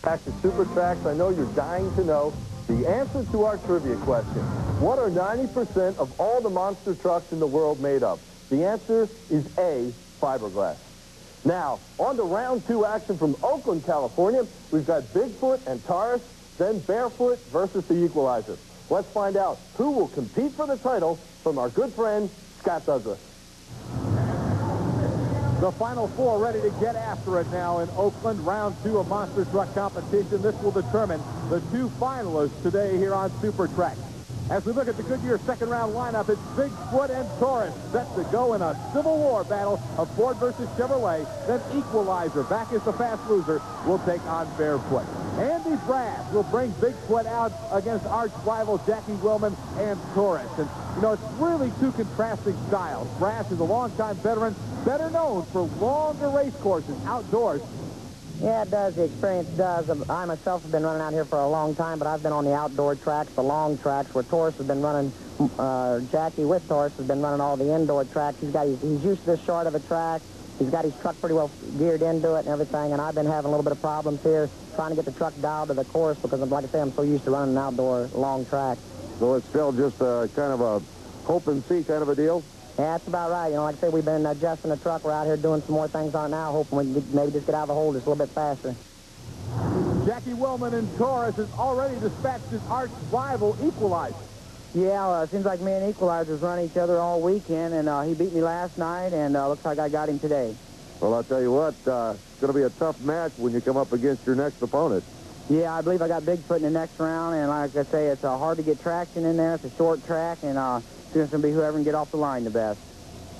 Back to Super Trax. I know you're dying to know the answer to our trivia question. What are 90% of all the monster trucks in the world made of? The answer is A, fiberglass. Now, on to round 2 action from Oakland, California. We've got Bigfoot and Taurus, then Barefoot versus the Equalizer. Let's find out who will compete for the title from our good friend, Scott Douglas. The final 4 ready to get after it now in Oakland. Round 2 of monster truck competition. This will determine the 2 finalists today here on Super Trax. As we look at the Goodyear second-round lineup, it's Bigfoot and Taurus set to go in a Civil War battle of Ford versus Chevrolet. Then Equalizer, back as the fast loser, will take on Barefoot. Andy Brass will bring Bigfoot out against arch rival Jackie Willman and Taurus. And, you know, it's really 2 contrasting styles. Brass is a longtime veteran, better known for longer race courses outdoors. Yeah, it does. The experience does. I myself have been running out here for a long time, but I've been on the outdoor tracks, the long tracks, where Taurus has been running, Jackie with Taurus has been running all the indoor tracks. He's used to this short of a track. He's got his truck pretty well geared into it and everything, and I've been having a little bit of problems here trying to get the truck dialed to the course because, like I say, I'm so used to running an outdoor long track. So it's still just kind of a hope and see kind of a deal? Yeah, that's about right. You know, like I say, we've been adjusting the truck. We're out here doing some more things on it now, hoping we can maybe just get out of the hole just a little bit faster. Jackie Willman and Taurus has already dispatched his arch rival Equalizer. Yeah, it seems like me and Equalizer's run each other all weekend, and he beat me last night, and looks like I got him today. Well, I'll tell you what, it's going to be a tough match when you come up against your next opponent. Yeah, I believe I got Bigfoot in the next round, and like I say, it's hard to get traction in there. It's a short track, and it's going to be whoever can get off the line the best.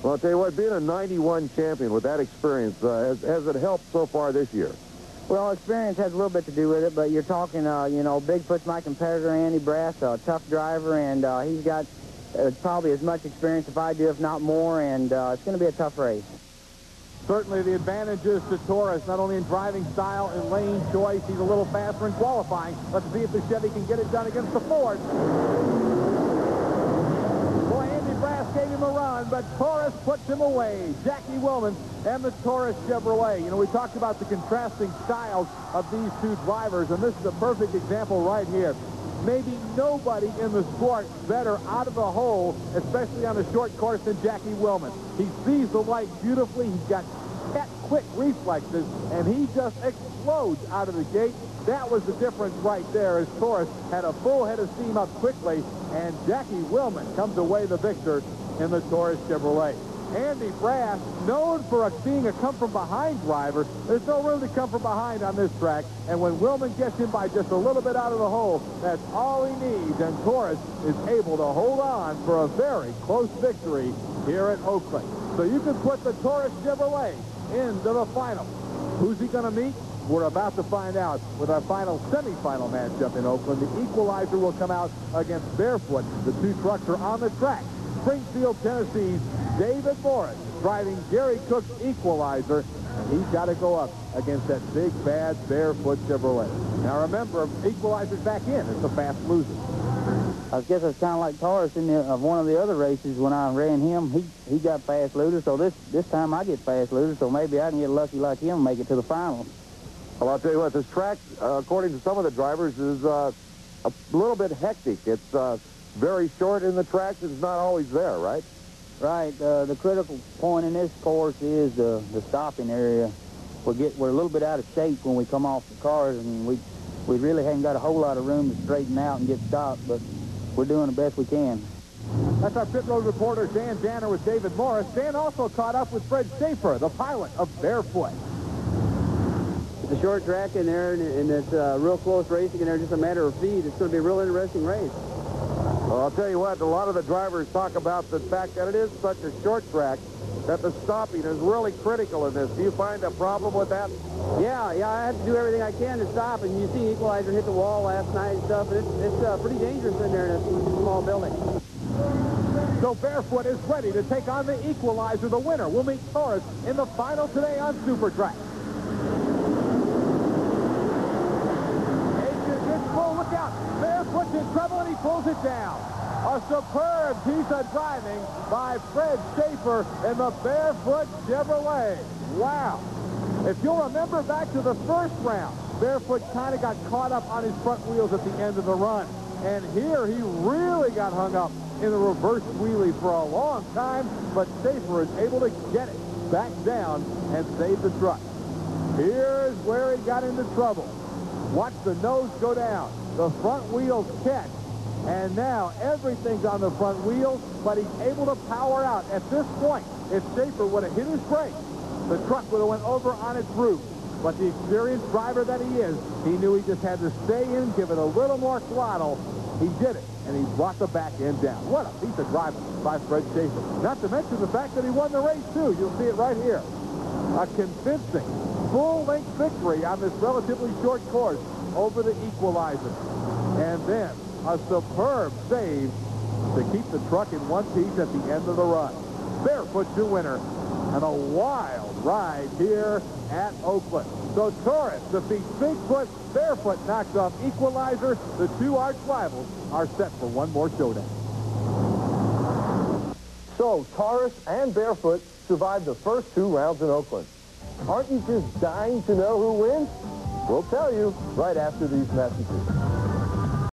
Well, I'll tell you what, being a 91 champion with that experience, has it helped so far this year? Well, experience has a little bit to do with it, but you're talking, you know, Bigfoot's my competitor, Andy Brass, a tough driver, and he's got probably as much experience if I do, if not more, and it's going to be a tough race. Certainly the advantages to Taurus, not only in driving style and lane choice, he's a little faster in qualifying. Let's see if the Chevy can get it done against the Ford. Boy, Andy Brass gave him a run, but Taurus puts him away. Jackie Willman and the Taurus Chevrolet. You know, we talked about the contrasting styles of these 2 drivers, and this is a perfect example right here. Maybe nobody in the sport better out of the hole, especially on a short course, than Jackie Willman. He sees the light beautifully. He's got quick reflexes, and he just explodes out of the gate. That was the difference right there, as Taurus had a full head of steam up quickly, and Jackie Willman comes away the victor in the Taurus Chevrolet. Andy Brass, known for being a come-from-behind driver, there's no room to come from behind on this track, and when Willman gets him by just a little bit out of the hole, that's all he needs, and Taurus is able to hold on for a very close victory here at Oakland. So you can put the Taurus Chevrolet into the final. Who's he going to meet? We're about to find out with our final semifinal matchup in Oakland. The Equalizer will come out against Barefoot. The 2 trucks are on the track. Springfield, Tennessee's David Morris driving Gary Cook's Equalizer, and he's got to go up against that big, bad Barefoot Chevrolet. Now remember, Equalizer's back in. It's a fast loser. I guess it's kind of like Taurus in one of the other races when I ran him. He got fast loser, so this time I get fast loser, so maybe I can get lucky like him and make it to the finals. Well, I'll tell you what, this track, according to some of the drivers, is a little bit hectic. It's very short in the tracks. It's not always there, right? Right. The critical point in this course is the stopping area. We're a little bit out of shape when we come off the cars, and we really haven't got a whole lot of room to straighten out and get stopped, but we're doing the best we can. That's our pit road reporter, Dan Danner, with David Morris. Dan also caught up with Fred Schaefer, the pilot of Barefoot. It's a short track in there, and it's real close racing in there, just a matter of feet. It's going to be a real interesting race. Well, I'll tell you what, a lot of the drivers talk about the fact that it is such a short track that the stopping is really critical in this. Do you find a problem with that? Yeah, I have to do everything I can to stop, and you see Equalizer hit the wall last night and stuff, and it's pretty dangerous in there in a small building. So Barefoot is ready to take on the Equalizer. The winner will meet Taurus in the final today on Super Trax. Look out. Barefoot's in trouble, and he pulls it down. A superb piece of driving by Fred Schaefer in the Barefoot Chevrolet. Wow. If you'll remember back to the first round, Barefoot kind of got caught up on his front wheels at the end of the run. And here he really got hung up in the reverse wheelie for a long time, but Schaefer is able to get it back down and save the truck. Here's where he got into trouble. Watch the nose go down. The front wheels catch. And now everything's on the front wheels, but he's able to power out. At this point, if Schaefer would have hit his brakes, the truck would have went over on its roof. But the experienced driver that he is, he knew he just had to stay in, give it a little more throttle. He did it, and he brought the back end down. What a piece of driving by Fred Schaefer. Not to mention the fact that he won the race, too. You'll see it right here. A convincing, full-length victory on this relatively short course over the equalizer. And then a superb save to keep the truck in one piece at the end of the run. Barefoot your winner, and a wild ride here at Oakland. So Torres defeats Bigfoot, Barefoot knocks off Equalizer. The two arch rivals are set for one more showdown. So Torres and Barefoot survived the first 2 rounds in Oakland. Aren't you just dying to know who wins? We'll tell you right after these messages.